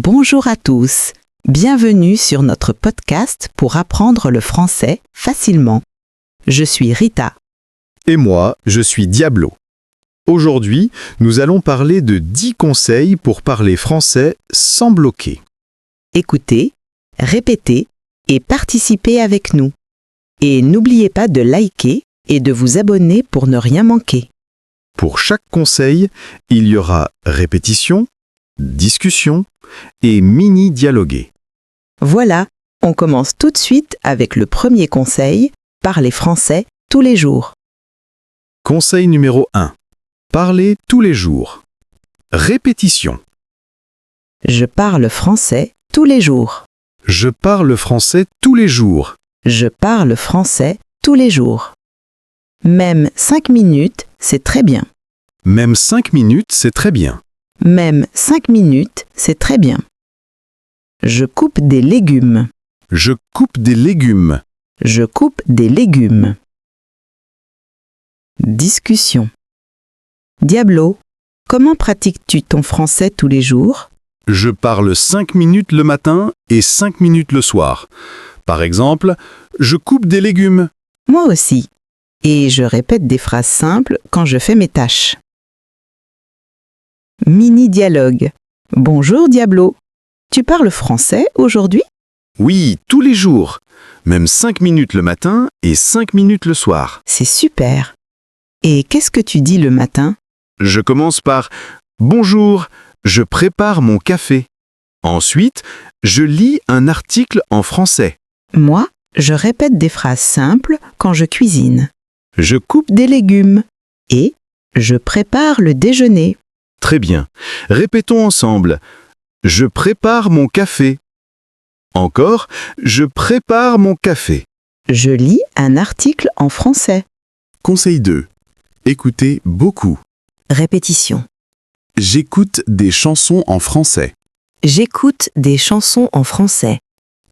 Bonjour à tous, bienvenue sur notre podcast pour apprendre le français facilement. Je suis Rita. Et moi, je suis Diablo. Aujourd'hui, nous allons parler de 10 conseils pour parler français sans bloquer. Écoutez, répétez et participez avec nous. Et n'oubliez pas de liker et de vous abonner pour ne rien manquer. Pour chaque conseil, il y aura répétition, discussion et mini-dialoguer. Voilà, on commence tout de suite avec le premier conseil, parler français tous les jours. Conseil numéro 1. Parler tous les jours. Répétition. Je parle français tous les jours. Je parle français tous les jours. Je parle français tous les jours. Même 5 minutes, c'est très bien. Même 5 minutes, c'est très bien. Même 5 minutes, c'est très bien. Je coupe des légumes. Je coupe des légumes. Je coupe des légumes. Discussion. Diablo, comment pratiques-tu ton français tous les jours? Je parle 5 minutes le matin et 5 minutes le soir. Par exemple, je coupe des légumes. Moi aussi. Et je répète des phrases simples quand je fais mes tâches. Mini-dialogue. Bonjour Diablo. Tu parles français aujourd'hui? Oui, tous les jours. Même 5 minutes le matin et 5 minutes le soir. C'est super. Et qu'est-ce que tu dis le matin? Je commence par « Bonjour, je prépare mon café ». Ensuite, je lis un article en français. Moi, je répète des phrases simples quand je cuisine. Je coupe. Des légumes. Et je prépare le déjeuner. Très bien. Répétons ensemble. Je prépare mon café. Encore, je prépare mon café. Je lis un article en français. Conseil 2. Écoutez beaucoup. Répétition. J'écoute des chansons en français. J'écoute des chansons en français.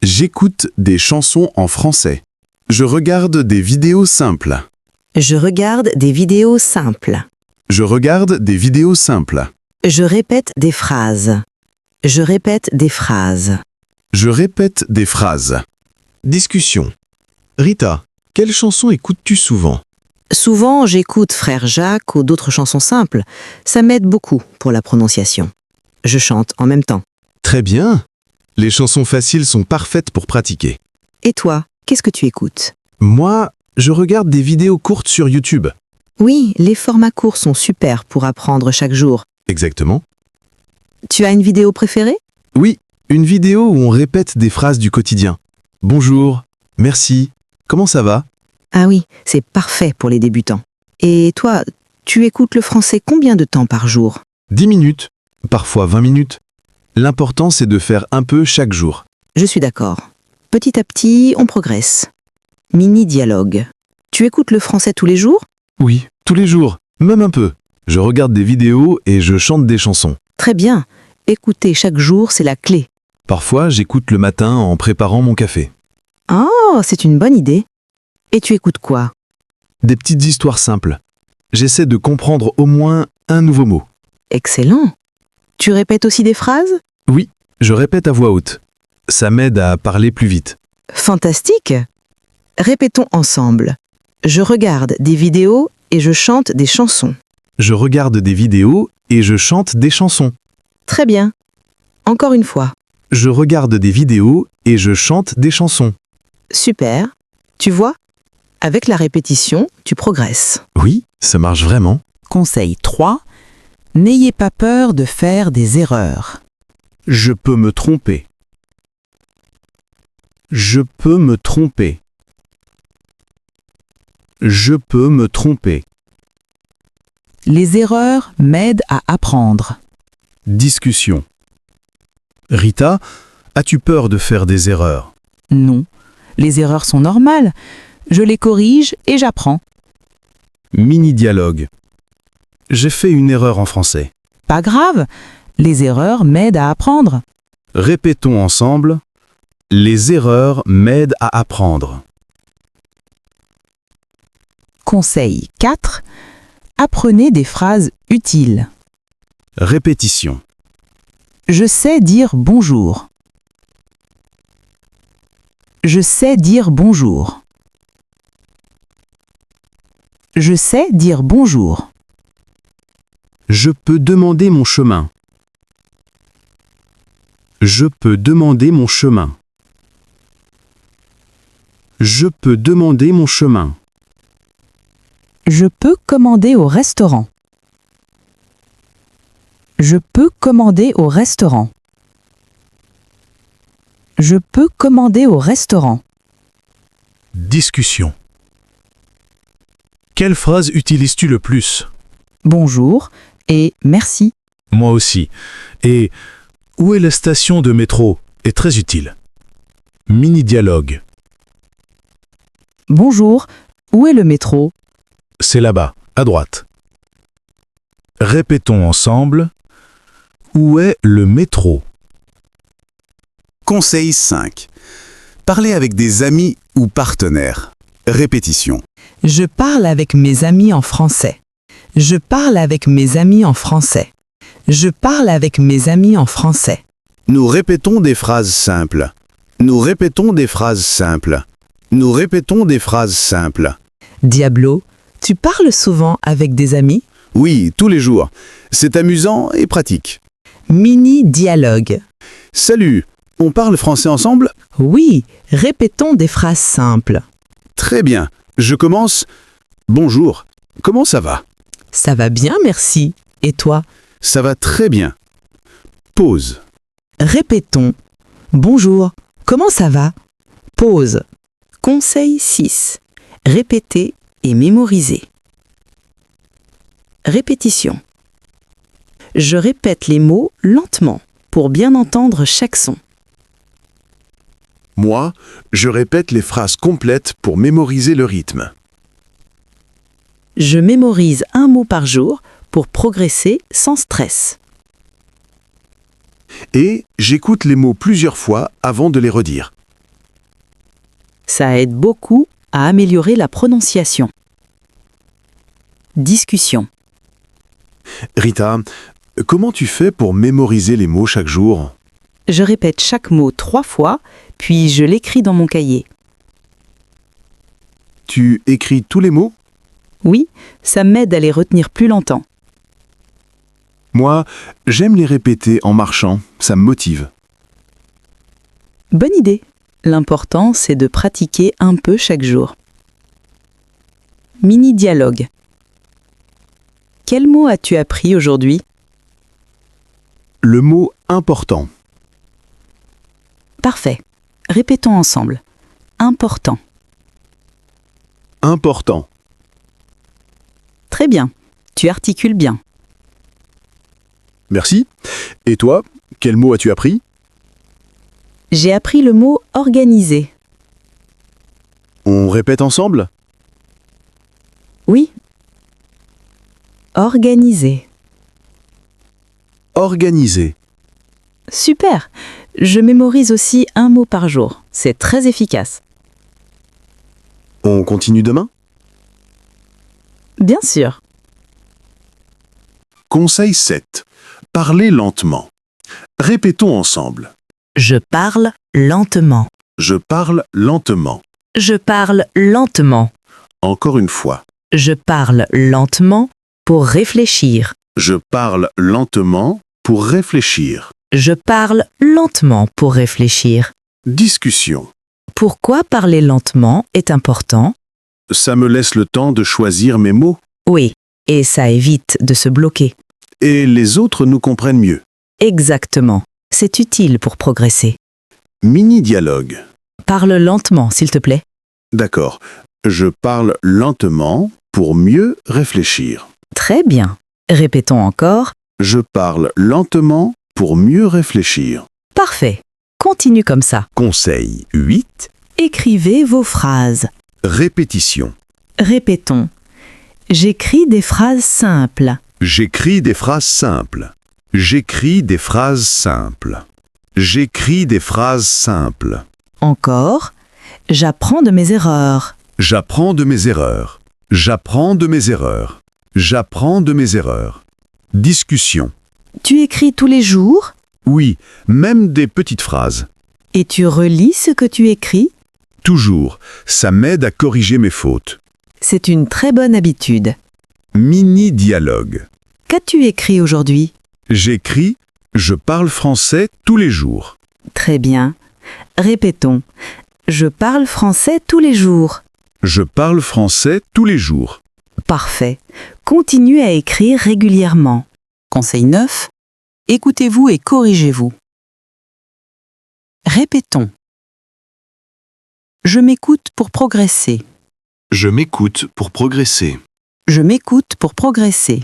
J'écoute des chansons en français. Je regarde des vidéos simples. Je regarde des vidéos simples. Je regarde des vidéos simples. Je répète des phrases. Je répète des phrases. Je répète des phrases. Discussion. Rita, quelle chanson écoutes-tu souvent? Souvent, j'écoute Frère Jacques ou d'autres chansons simples. Ça m'aide beaucoup pour la prononciation. Je chante en même temps. Très bien. Les chansons faciles sont parfaites pour pratiquer. Et toi, qu'est-ce que tu écoutes? Moi, je regarde des vidéos courtes sur YouTube. Oui, les formats courts sont super pour apprendre chaque jour. Exactement. Tu as une vidéo préférée? Oui, une vidéo où on répète des phrases du quotidien. Bonjour, merci, comment ça va? Ah oui, c'est parfait pour les débutants. Et toi, tu écoutes le français combien de temps par jour? 10 minutes, parfois 20 minutes. L'important, c'est de faire un peu chaque jour. Je suis d'accord. Petit à petit, on progresse. Mini-dialogue. Tu écoutes le français tous les jours? Oui, tous les jours, même un peu. Je regarde des vidéos et je chante des chansons. Très bien. Écouter chaque jour, c'est la clé. Parfois, j'écoute le matin en préparant mon café. Oh, c'est une bonne idée. Et tu écoutes quoi? Des petites histoires simples. J'essaie de comprendre au moins un nouveau mot. Excellent. Tu répètes aussi des phrases? Oui, je répète à voix haute. Ça m'aide à parler plus vite. Fantastique. Répétons ensemble. Je regarde des vidéos et je chante des chansons. Je regarde des vidéos et je chante des chansons. Très bien. Encore une fois. Je regarde des vidéos et je chante des chansons. Super. Tu vois? Avec la répétition, tu progresses. Oui, ça marche vraiment. Conseil 3. N'ayez pas peur de faire des erreurs. Je peux me tromper. Je peux me tromper. Je peux me tromper. Les erreurs m'aident à apprendre. Discussion. Rita, as-tu peur de faire des erreurs? Non, les erreurs sont normales. Je les corrige et j'apprends. Mini-dialogue. J'ai fait une erreur en français. Pas grave, les erreurs m'aident à apprendre. Répétons ensemble. Les erreurs m'aident à apprendre. Conseil 4. Apprenez des phrases utiles. Répétition. Je sais dire bonjour. Je sais dire bonjour. Je sais dire bonjour. Je peux demander mon chemin. Je peux demander mon chemin. Je peux demander mon chemin. Je peux commander au restaurant. Je peux commander au restaurant. Je peux commander au restaurant. Discussion. Quelle phrase utilises-tu le plus? Bonjour et merci. Moi aussi. Et où est la station de métro est très utile. Mini-dialogue. Bonjour, où est le métro? C'est là-bas, à droite. Répétons ensemble. Où est le métro? Conseil 5. Parlez avec des amis ou partenaires. Répétition. Je parle avec mes amis en français. Je parle avec mes amis en français. Je parle avec mes amis en français. Nous répétons des phrases simples. Nous répétons des phrases simples. Nous répétons des phrases simples. Diablo, tu parles souvent avec des amis? Oui, tous les jours. C'est amusant et pratique. Mini-dialogue. Salut, on parle français ensemble? Oui, répétons des phrases simples. Très bien. Je commence. Bonjour, comment ça va? Ça va bien, merci. Et toi? Ça va très bien. Pause. Répétons. Bonjour, comment ça va? Pause. Conseil 6. Répéter et mémoriser. Répétition. Je répète les mots lentement pour bien entendre chaque son. Moi, je répète les phrases complètes pour mémoriser le rythme. Je mémorise un mot par jour pour progresser sans stress. Et j'écoute les mots plusieurs fois avant de les redire. Ça aide beaucoup à améliorer la prononciation. Discussion. Rita, comment tu fais pour mémoriser les mots chaque jour? Je répète chaque mot 3 fois, puis je l'écris dans mon cahier. Tu écris tous les mots? Oui, ça m'aide à les retenir plus longtemps. Moi, j'aime les répéter en marchant, ça me motive. Bonne idée. L'important, c'est de pratiquer un peu chaque jour. Mini-dialogue. Quel mot as-tu appris aujourd'hui? Le mot important. Parfait. Répétons ensemble. Important. Important. Très bien. Tu articules bien. Merci. Et toi, quel mot as-tu appris? J'ai appris le mot organisé. On répète ensemble? Oui. Organisé. Organisé. Super. Je mémorise aussi un mot par jour. C'est très efficace. On continue demain? Bien sûr. Conseil 7. Parlez lentement. Répétons ensemble. Je parle lentement. Je parle lentement. Je parle lentement. Encore une fois. Je parle lentement pour réfléchir. Je parle lentement pour réfléchir. Je parle lentement pour réfléchir. Discussion. Pourquoi parler lentement est important? Ça me laisse le temps de choisir mes mots. Oui, et ça évite de se bloquer. Et les autres nous comprennent mieux. Exactement. C'est utile pour progresser. Mini-dialogue. Parle lentement, s'il te plaît. D'accord. Je parle lentement pour mieux réfléchir. Très bien. Répétons encore. Je parle lentement pour mieux réfléchir. Parfait. Continue comme ça. Conseil 8. Écrivez vos phrases. Répétition. Répétons. J'écris des phrases simples. J'écris des phrases simples. J'écris des phrases simples. J'écris des phrases simples. Encore. J'apprends de mes erreurs. J'apprends de mes erreurs. J'apprends de mes erreurs. J'apprends de mes erreurs. Discussion. Tu écris tous les jours? Oui, même des petites phrases. Et tu relis ce que tu écris? Toujours, ça m'aide à corriger mes fautes. C'est une très bonne habitude. Mini-dialogue. Qu'as-tu écrit aujourd'hui? J'écris « Je parle français tous les jours Très bien. Répétons. Je parle français tous les jours. ». Je parle français tous les jours. Parfait. Continue à écrire régulièrement. Conseil 9. Écoutez-vous et corrigez-vous. Répétons. Je m'écoute pour progresser. Je m'écoute pour progresser. Je m'écoute pour progresser.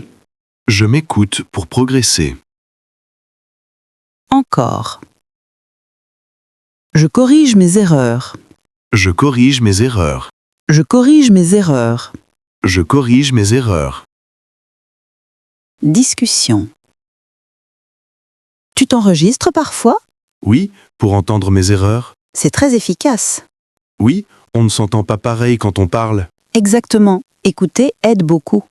Je m'écoute pour progresser. Encore. Je corrige mes erreurs. Je corrige mes erreurs. Je corrige mes erreurs. Je corrige mes erreurs. Discussion. Tu t'enregistres parfois? Oui, pour entendre mes erreurs. C'est très efficace. Oui, on ne s'entend pas pareil quand on parle. Exactement. Écouter aide beaucoup.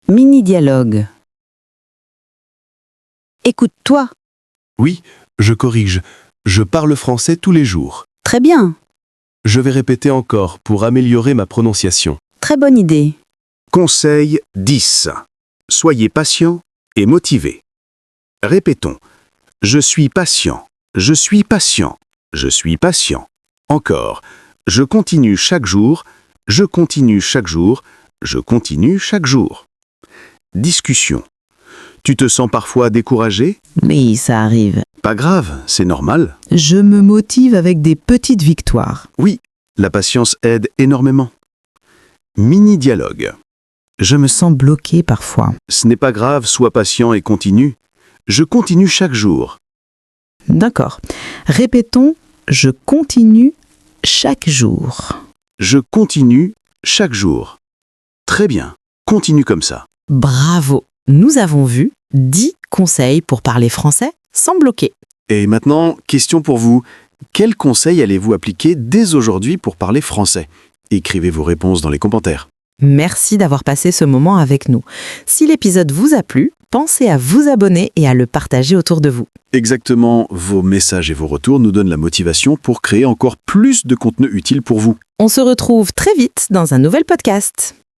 Mini-dialogue. Écoute-toi. Oui, je corrige. Je parle français tous les jours. Très bien. Je vais répéter encore pour améliorer ma prononciation. Très bonne idée. Conseil 10. Soyez patient et motivé. Répétons. Je suis patient. Je suis patient. Je suis patient. Encore. Je continue chaque jour. Je continue chaque jour. Je continue chaque jour. Discussion. Tu te sens parfois découragé? Oui, ça arrive. Pas grave, c'est normal. Je me motive avec des petites victoires. Oui, la patience aide énormément. Mini-dialogue. Je me sens bloqué parfois. Ce n'est pas grave, sois patient et continue. Je continue chaque jour. D'accord. Répétons. Je continue chaque jour. Je continue chaque jour. Très bien, continue comme ça. Bravo. Nous avons vu 10 conseils pour parler français sans bloquer. Et maintenant, question pour vous. Quels conseils allez-vous appliquer dès aujourd'hui pour parler français? Écrivez vos réponses dans les commentaires. Merci d'avoir passé ce moment avec nous. Si l'épisode vous a plu, pensez à vous abonner et à le partager autour de vous. Exactement, vos messages et vos retours nous donnent la motivation pour créer encore plus de contenu utile pour vous. On se retrouve très vite dans un nouvel podcast.